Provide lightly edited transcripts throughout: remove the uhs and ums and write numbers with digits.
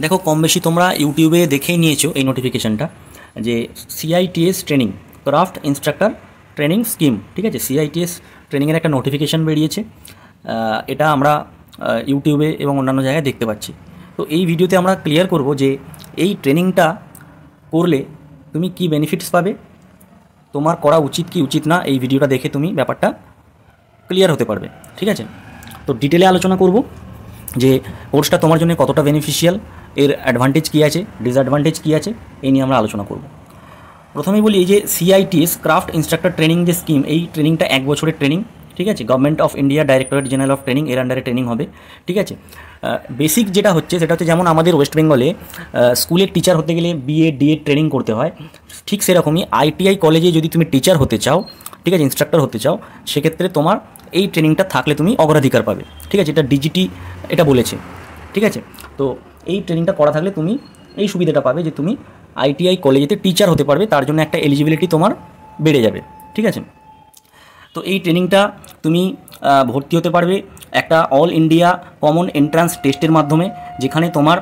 দেখো কম বেশি তোমরা ইউটিউবে দেখেই নিয়েছো এই নোটিফিকেশানটা যে CITS training craft instructor training scheme, ঠিক আছে। সিআইটিএস ট্রেনিংয়ের একটা নোটিফিকেশান বেরিয়েছে, এটা আমরা ইউটিউবে এবং অন্যান্য জায়গায় দেখতে পাচ্ছি। তো এই ভিডিওতে আমরা ক্লিয়ার করব যে এই ট্রেনিংটা করলে তুমি কি বেনিফিটস পাবে, তোমার করা উচিত কি উচিত না, এই ভিডিওটা দেখে তুমি ব্যাপারটা ক্লিয়ার হতে পারবে, ঠিক আছে। তো ডিটেলে আলোচনা করব যে কোর্সটা তোমার জন্য কতটা বেনিফিশিয়াল, এর অ্যাডভান্টেজ কী আছে, ডিসঅ্যাডভান্টেজ কী আছে, এই নিয়ে আমরা আলোচনা করব। প্রথমেই বলি এই যে সিআইটিএস ক্রাফট ইনস্ট্রাক্টর ট্রেনিং যে স্কিম, এই ট্রেনিংটা 1 বছরের ট্রেনিং, ঠিক আছে। Government of India directorate general of training এর আন্ডারে ট্রেনিং হবে, ঠিক আছে। বেসিক যেটা হচ্ছে সেটা হচ্ছে যেমন আমাদের ওয়েস্ট বেঙ্গলে স্কুলের টিচার হতে গেলে বিএ ডিএড ট্রেনিং করতে হয়, ঠিক সেরকমই আইটিআই কলেজে যদি তুমি টিচার হতে চাও, ঠিক আছে, ইনস্ট্রাক্টর হতে চাও, সেক্ষেত্রে তোমার এই ট্রেনিংটা থাকলে তুমি অগ্রাধিকার পাবে, ঠিক আছে। এটা ডিজিটি এটা বলেছে, ঠিক আছে। তো এই ট্রেনিংটা করা থাকলে তুমি এই সুবিধাটা পাবে যে তুমি আইটিআই কলেজেতে টিচার হতে পারবে, তার জন্য একটা এলিজিবিলিটি তোমার বেড়ে যাবে, ঠিক আছে। তো এই ট্রেনিংটা তুমি ভর্তি হতে পারবে একটা অল ইন্ডিয়া কমন এন্ট্রান্স টেস্টের মাধ্যমে, যেখানে তোমার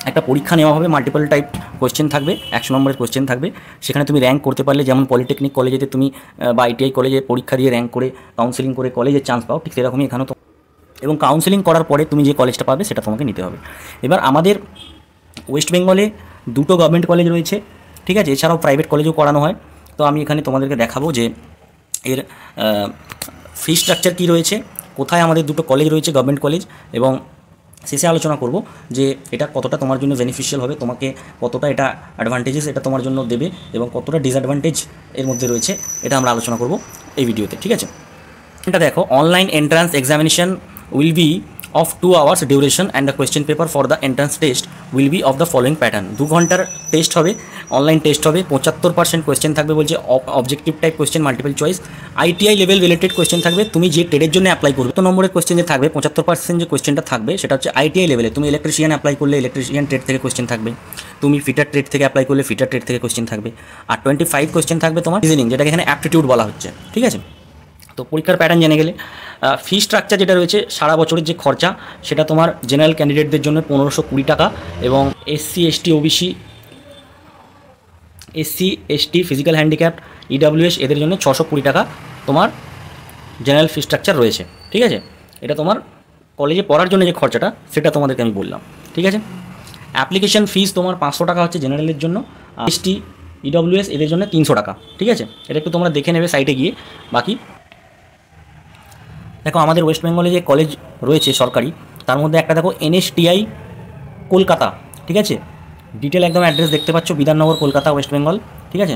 একটা পরীক্ষা নেওয়া হবে, মাল্টিপল টাইপ কোয়েশ্চেন থাকবে, 100 নম্বরের কোয়েশ্চেন থাকবে, সেখানে তুমি র্যাঙ্ক করতে পারলে যেমন পলিটেকনিক কলেজেতে তুমি বা আইটিআই কলেজে পরীক্ষা দিয়ে র্যাঙ্ক করে কাউন্সেলিং করে কলেজের চান্স পাও, ঠিক সেরকমই এখানেও তো। এবং কাউন্সেলিং করার পরে তুমি যে কলেজটা পাবে সেটা তোমাকে নিতে হবে। এবার আমাদের ওয়েস্ট বেঙ্গলে 2টো গভর্নমেন্ট কলেজ রয়েছে, ঠিক আছে, এছাড়াও প্রাইভেট কলেজও করানো হয়। তো আমি এখানে তোমাদেরকে দেখাবো যে এর ফি স্ট্রাকচার কী রয়েছে, কোথায় আমাদের 2টো কলেজ রয়েছে গভর্নমেন্ট কলেজ, এবং শেষে আলোচনা করব যে এটা কতটা তোমার জন্য বেনিফিশিয়াল হবে, তোমাকে কতটা এটা অ্যাডভান্টেজেস এটা তোমার জন্য দেবে এবং কতটা ডিসঅ্যাডভান্টেজ এর মধ্যে রয়েছে, এটা আমরা আলোচনা করব এই ভিডিওতে, ঠিক আছে। এটা দেখো, online entrance examination will be of 2 hours duration and the question paper for the entrance test will be of the following pattern। 2 ঘন্টার টেস্ট হবে, অনলাইন টেস্ট হবে, 75% কোয়েশ্চেন থাকবে, বলছে objective type question, multiple choice, ITI level related question থাকবে, তুমি যে ট্রেডের জন্য apply করবে তো নম্বরের কোয়েশ্চেন যে থাকবে 75% যে কোয়েশ্চেনটা থাকবে সেটা হচ্ছে আইটিআই লেভেলে, তুমি ইলেকট্রিশিয়ান অ্যাপ্লাই করলে ইলেকট্রিশিয়ান ট্রেড থেকে কোয়েশ্চেন থাকবে, তুমি ফিটার ট্রেড থেকে অ্যাপ্লাই করলে ফিটার ট্রেড থেকে কোয়েশ্চেন থাকবে, আর 25 কোয়েশ্চেন থাকবে তোমার রিজনিং, যেটাকে এখানে অ্যাপটিটিউড বলা হচ্ছে, ঠিক আছে। তো পরীক্ষার প্যাটার্ন জেনে গেলে ফি স্ট্রাকচার যেটা রয়েছে, সারা বছরের যে খরচা সেটা তোমার জেনারেল ক্যান্ডিডেটদের জন্য 1520 টাকা, এবং SC ST OBC, SC ST physical handicap, EWS এদের জন্য 620 টাকা তোমার জেনারেল ফি স্ট্রাকচার রয়েছে, ঠিক আছে। এটা তোমার কলেজে পড়ার জন্য যে খরচাটা সেটা তোমাদেরকে আমি বললাম, ঠিক আছে। অ্যাপ্লিকেশন ফিস তোমার 500 টাকা হচ্ছে জেনারেলের জন্য, এসটি ইডাব্লিউএস এদের জন্য 300 টাকা, ঠিক আছে। এটা একটু তোমরা দেখে নেবে সাইটে গিয়ে। বাকি দেখো আমাদের ওয়েস্ট বেঙ্গলে যে কলেজ রয়েছে সরকারি, তার মধ্যে একটা দেখো এনএসটিআই কলকাতা, ঠিক আছে, ডিটেল একদম অ্যাড্রেস দেখতে পাচ্ছ, বিধাননগর কলকাতা ওয়েস্ট বেঙ্গল, ঠিক আছে।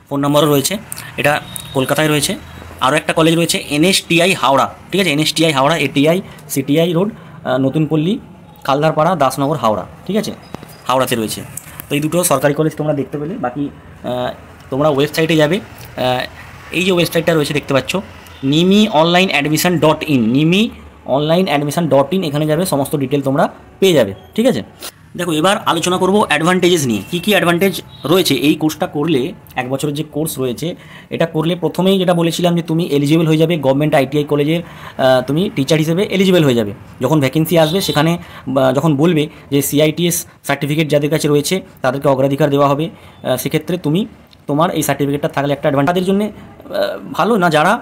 ফোন নম্বরও রয়েছে, এটা কলকাতায় রয়েছে। আরও একটা কলেজ রয়েছে এনএসটিআই হাওড়া, ঠিক আছে, NSTI Howrah, ATI CTI road, Natunpally, Kaldarpara, Dasnagar, Howrah, ঠিক আছে, হাওড়াতে রয়েছে। তো এই দুটো সরকারি কলেজ তোমরা দেখতে পেলে। বাকি তোমরা ওয়েবসাইটে যাবে, এই যে ওয়েবসাইটটা রয়েছে দেখতে পাচ্ছ, NIMI online admission .in, NIMI online admission .in, এখানে যাবে, সমস্ত ডিটেল তোমরা পেয়ে যাবে, ঠিক আছে। দেখো এবার আলোচনা করব অ্যাডভান্টেজেস নিয়ে, কী কী অ্যাডভান্টেজ রয়েছে এই কোর্সটা করলে। 1 বছরের যে কোর্স রয়েছে এটা করলে প্রথমেই যেটা বলেছিলাম যে তুমি এলিজিবল হয়ে যাবে গভর্নমেন্ট আইটিআই কলেজের, তুমি টিচার হিসেবে এলিজিবল হয়ে যাবে। যখন ভ্যাকেন্সি আসবে সেখানে যখন বলবে যে সিআইটিএস সার্টিফিকেট যাদের কাছে রয়েছে তাদেরকে অগ্রাধিকার দেওয়া হবে, সেক্ষেত্রে তোমার এই সার্টিফিকেটটা থাকলে একটা অ্যাডভান্টেজ তাদের জন্য ভালো না, যারা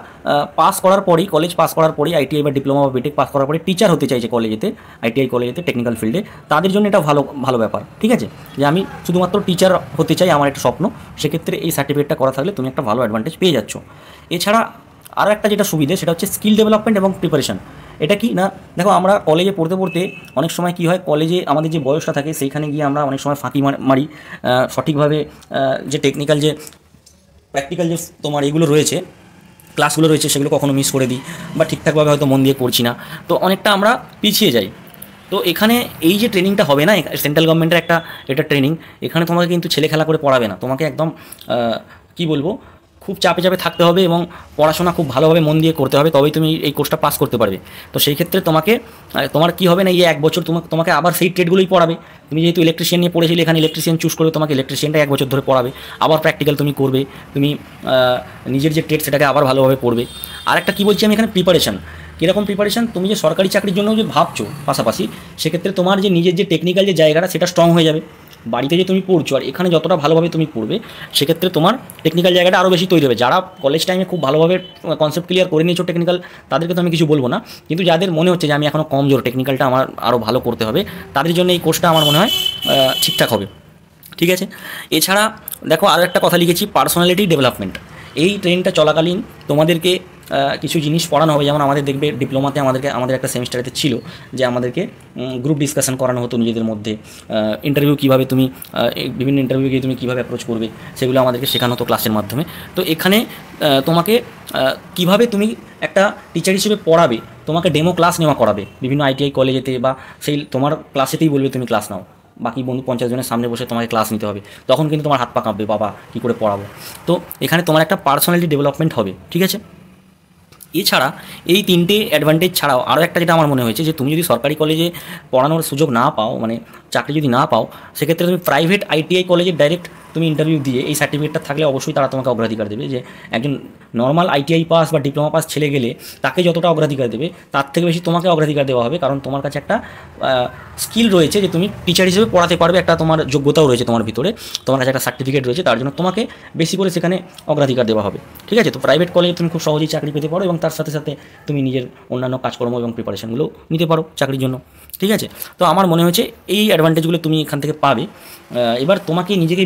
পাস করার পরেই, কলেজ পাস করার পরেই, আইটিআই বা ডিপ্লোমা বা বিটেক পাস করার পরে টিচার হতে চাইছে কলেজেতে, আইটিআই কলেজেতে টেকনিক্যাল ফিল্ডে, তাদের জন্য এটা ভালো ব্যাপার, ঠিক আছে। যে আমি শুধুমাত্র টিচার হতে চাই, আমার একটা স্বপ্ন, সেক্ষেত্রে এই সার্টিফিকেটটা করা থাকলে তুমি একটা ভালো অ্যাডভান্টেজ পেয়ে যাচ্ছ। এছাড়া আরও একটা যেটা সুবিধে সেটা হচ্ছে স্কিল ডেভেলপমেন্ট এবং প্রিপারেশন। এটা কি না, দেখো আমরা কলেজে পড়তে পড়তে অনেক সময় কী হয়, কলেজে আমাদের যে বয়সটা থাকে সেইখানে গিয়ে আমরা অনেক সময় ফাঁকি মারি, সঠিকভাবে যে টেকনিক্যাল যে প্র্যাকটিক্যাল যে তোমার এগুলো রয়েছে, ক্লাসগুলো রয়েছে, সেগুলো কখনো মিস করে দিই বা ঠিকঠাকভাবে হয়তো মন দিয়ে করছি না, তো অনেকটা আমরা পিছিয়ে যাই। তো এখানে এই যে ট্রেনিংটা হবে না, সেন্ট্রাল গভর্নমেন্টের এটা ট্রেনিং, এখানে তোমাকে কিন্তু ছেলে খেলা করে পড়াবে না, তোমাকে একদম কি বলবো, খুব চাপে থাকতে হবে এবং পড়াশোনা খুব ভালোভাবে মন দিয়ে করতে হবে, তবেই তুমি এই কোর্সটা পাস করতে পারবে। তো সেই ক্ষেত্রে তোমার কী হবে না, এই 1 বছর তোমাকে আবার সেই ট্রেডগুলোই পড়াবে। তুমি যেহেতু ইলেকট্রিশিয়ান নিয়ে পড়েছিলে, এখানে ইলেকট্রিশিয়ান চুজ করবে, তোমাকে ইলেকট্রিশিয়ানটা 1 বছর ধরে পড়াবে, আবার প্র্যাকটিক্যাল তুমি করবে, তুমি নিজের যে ট্রেড সেটাকে আবার ভালোভাবে পড়বে। আর একটা কী বলছি আমি এখানে, প্রিপারেশন। কীরকম প্রিপারেশান, তুমি যে সরকারি চাকরির জন্য যে ভাবছো পাশাপাশি, সেক্ষেত্রে তোমার যে নিজের যে টেকনিক্যাল যে জায়গাটা সেটা স্ট্রং হয়ে যাবে। বাড়িতে যে তুমি পড়ছো আর এখানে যতটা ভালোভাবে তুমি পড়বে, সেক্ষেত্রে তোমার টেকনিক্যাল জায়গাটা আরও বেশি তৈরি হবে। যারা কলেজ টাইমে খুব ভালোভাবে কনসেপ্ট ক্লিয়ার করে নিয়েছো টেকনিক্যাল, তাদেরকে তো আমি কিছু বলবো না, কিন্তু যাদের মনে হচ্ছে যে আমি এখনও কমজোর, টেকনিক্যালটা আমার আরও ভালো করতে হবে, তাদের জন্য এই কোর্সটা আমার মনে হয় ঠিকঠাক হবে। ঠিক আছে। এছাড়া দেখো আরও একটা কথা লিখেছি, পার্সোনালিটি ডেভেলপমেন্ট। এই ট্রেনিংটা চলাকালীন তোমাদেরকে কিছু জিনিস পড়ানো হবে। যেমন আমাদের দেখবে ডিপ্লোমাতে আমাদের একটা সেমিস্টারেতে ছিল যে আমাদেরকে গ্রুপ ডিসকাশন করানো হতো নিজেদের মধ্যে। ইন্টারভিউ কীভাবে তুমি বিভিন্ন ইন্টারভিউ গিয়ে তুমি কীভাবে অ্যাপ্রোচ করবে, সেগুলো আমাদেরকে শেখানো হতো ক্লাসের মাধ্যমে। তো এখানে তোমাকে কীভাবে তুমি একটা টিচার হিসেবে পড়াবে, তোমাকে ডেমো ক্লাস নেওয়া করাবে বিভিন্ন আইটিআই কলেজেতে, বা সেই তোমার ক্লাসেতেই বলবে তুমি ক্লাস নাও, বাকি বন্ধু 50 জনের সামনে বসে তোমাকে ক্লাস নিতে হবে, তখন কিন্তু তোমার হাত পা কাঁপবে, বাবা কী করে পড়াবো। তো এখানে তোমার একটা পার্সোনালিটি ডেভেলপমেন্ট হবে। ঠিক আছে। এছাড়া এই তিনটে অ্যাডভান্টেজ ছাড়াও আরও একটা যেটা আমার মনে হয়েছে, যে তুমি যদি সরকারি কলেজে পড়ানোর সুযোগ না পাও, মানে চাকরি যদি না পাও, সেক্ষেত্রে তুমি প্রাইভেট আইটিআই কলেজে ডাইরেক্ট তুমি ইন্টারভিউ দিয়ে এই সার্টিফিকেটটা থাকলে অবশ্যই তারা তোমাকে অগ্রাধিকার দেবে। যে একজন নর্মাল আইটিআই পাস বা ডিপ্লোমা পাস ছেলে গেলে তাকে যতটা অগ্রাধিকার দেবে, তার থেকে বেশি তোমাকে অগ্রাধিকার দেওয়া হবে, কারণ তোমার কাছে একটা স্কিল রয়েছে যে তুমি টিচার হিসেবে পড়াতে পারবে, একটা তোমার যোগ্যতাও রয়েছে তোমার ভিতরে, তোমার কাছে একটা সার্টিফিকেট রয়েছে, তার জন্য তোমাকে বেশি করে সেখানে অগ্রাধিকার দেওয়া হবে। ঠিক আছে। তো প্রাইভেট কলেজে তুমি খুব সহজেই চাকরি পেতে পারো, এবং তার সাথে সাথে তুমি নিজের অন্যান্য কাজকর্ম এবং প্রিপারেশনগুলো নিতে পারো চাকরির জন্য। ঠিক আছে। তো আমার মনে হয়েছে এই অ্যাডভান্টেজগুলো তুমি এখান থেকে পাবে। এবার তোমাকে নিজেকে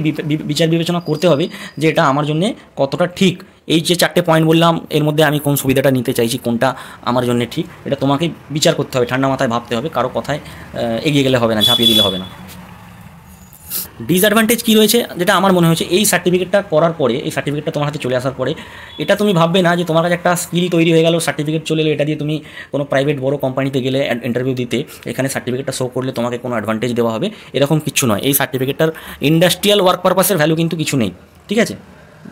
বিচার বিবেচনা করতে হবে যে এটা আমার জন্য কতটা ঠিক। এই যে 4টে পয়েন্ট বললাম, এর মধ্যে আমি কোন সুবিধাটা নিতে চাইছি, কোনটা আমার জন্য ঠিক, এটা তোমাকে বিচার করতে হবে, ঠান্ডা মাথায় ভাবতে হবে, কারো কথায় এগিয়ে গেলে হবে না, ঝাঁপিয়ে দিলে হবে না। ডিসঅ্যাডভান্টেজ কী রয়েছে, যেটা আমার মনে হয়েছে, এই সার্টিফিকেটটা করার পরে, এই সার্টিফিকেটটা তোমার হাতে চলে আসার পরে, এটা তুমি ভাববে না যে তোমার কাছে একটা স্কিল তৈরি হয়ে গেল, সার্টিফিকেট চলে এলো, এটা দিয়ে তুমি কোনো প্রাইভেট বড় কোম্পানিতে গেলে ইন্টারভিউ দিতে, এখানে সার্টিফিকেটটা শো করলে তোমাকে কোনো অ্যাডভান্টেজ দেওয়া হবে, এরকম কিছু নয়। এই সার্টিফিকেটটার ইন্ডাস্ট্রিয়াল ওয়ার্ক পারপাসের ভ্যালু কিন্তু কিছু নেই। ঠিক আছে।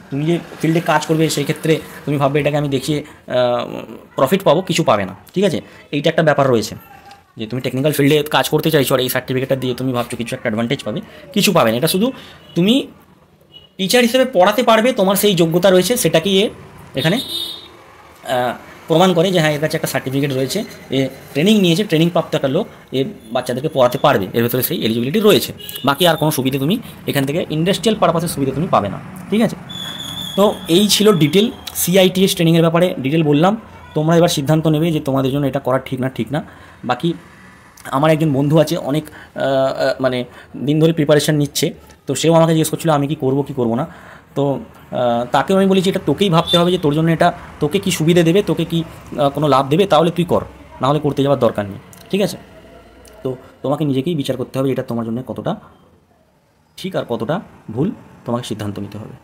তুমি যে ফিল্ডে কাজ করবে সেই ক্ষেত্রে তুমি ভাববে এটাকে আমি দেখিয়ে প্রফিট পাবো, কিছু পাবে না। ঠিক আছে। এইটা একটা ব্যাপার রয়েছে যে তুমি টেকনিক্যাল ফিল্ডে কাজ করতে চাইছো আর এই সার্টিফিকেটটা দিয়ে তুমি ভাবছো কিছু একটা অ্যাডভান্টেজ পাবে, কিছু পাবে না। এটা শুধু তুমি টিচার হিসেবে পড়াতে পারবে, তোমার সেই যোগ্যতা রয়েছে, সেটাকে এখানে প্রমাণ করে যে হ্যাঁ এর কাছে একটা সার্টিফিকেট রয়েছে, এ ট্রেনিং নিয়েছে, ট্রেনিং প্রাপ্ত একটা লোক, এ বাচ্চাদেরকে পড়াতে পারবে, এর ভেতরে সেই এলিজিবিলিটি রয়েছে। বাকি আর কোনো সুবিধা তুমি এখান থেকে ইন্ডাস্ট্রিয়াল পারপাসের সুবিধা তুমি পাবে না। ঠিক আছে। তো এই ছিল ডিটেল সিআইটিএস ট্রেনিংয়ের ব্যাপারে ডিটেল বললাম। তোমরা এবার সিদ্ধান্ত নেবে যে তোমাদের জন্য এটা করা ঠিক না। বাকি আমার একজন বন্ধু আছে, অনেক মানে দিন ধরে প্রিপারেশান নিচ্ছে, তো সেও আমাকে জিজ্ঞেস করছিলো আমি কি করবো না। তো তাকেও আমি বলেছি এটা তোকেই ভাবতে হবে যে তোর জন্য এটা তোকে কি সুবিধে দেবে, তোকে কি কোনো লাভ দেবে, তাহলে তুই কর, নাহলে করতে যাওয়ার দরকার নেই। ঠিক আছে। তো তোমাকে নিজেকেই বিচার করতে হবে এটা তোমার জন্য কতটা ঠিক আর কতটা ভুল, তোমাকে সিদ্ধান্ত নিতে হবে।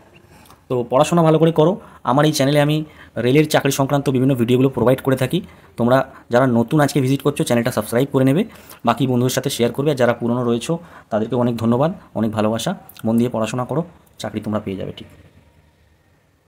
তো পড়াশোনা ভালো করে করো। আমার এই চ্যানেলে আমি রেলের চাকরি সংক্রান্ত বিভিন্ন ভিডিওগুলো প্রোভাইড করে থাকি। তোমরা যারা নতুন আজকে ভিজিট করছো, চ্যানেলটা সাবস্ক্রাইব করে নেবে, বাকি বন্ধুদের সাথে শেয়ার করবে। আর যারা পুরনো রয়েছো তাদেরকে অনেক ধন্যবাদ, অনেক ভালোবাসা। মন দিয়ে পড়াশোনা করো, চাকরি তোমরা পেয়ে যাবে ঠিক।